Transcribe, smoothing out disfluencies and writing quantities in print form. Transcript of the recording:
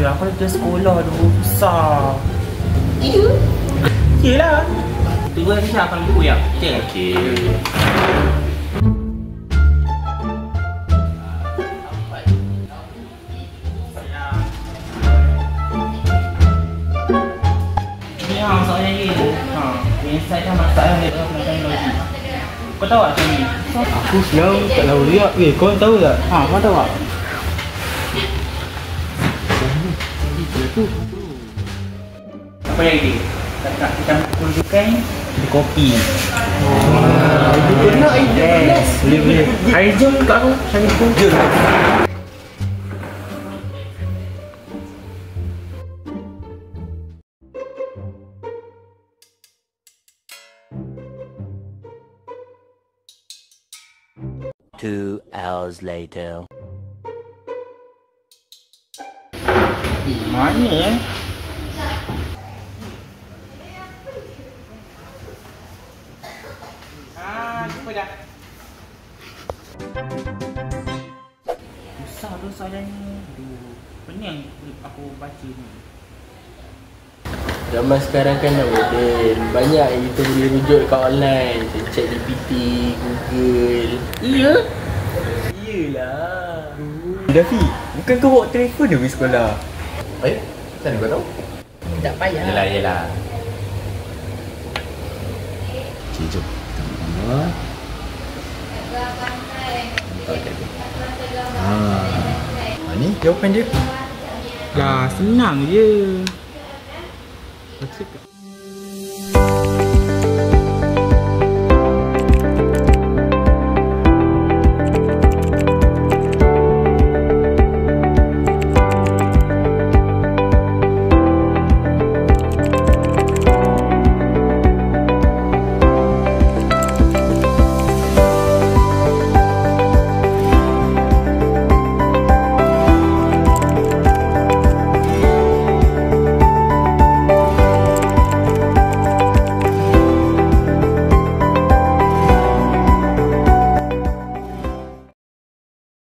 Ya, aku dah sekolah dulu, susah. Yelah. Tunggu nanti saya akan buku ya. Okey. Ni soalnya ni. Ni saya dah masak yang dia nak teknologi. Kau tahu tak ni? Aku sekarang tak tahu dia. Kau tahu tak? Kau tahu tak? Apa lagi? Kita tunjukkan kopi. Itu nak idea. Boleh. Hari jom kat aku. Saya pun. Jom. Two hours later. Mana jumpa dah. Susah tu soalan ni. Pening aku baca ni. Zaman sekarang kan dah modern. Banyak yang kita boleh rujuk kat online. ChatGPT, Google. Iya? Iyalah. Dafi, bukan kau bawa telefon dia pergi sekolah? Macam mana kau tahu? Tak payah. Yelah. Cik, jom. Kita ambil gambar. Ni jawapan dia. Dah senang je. Betul ke?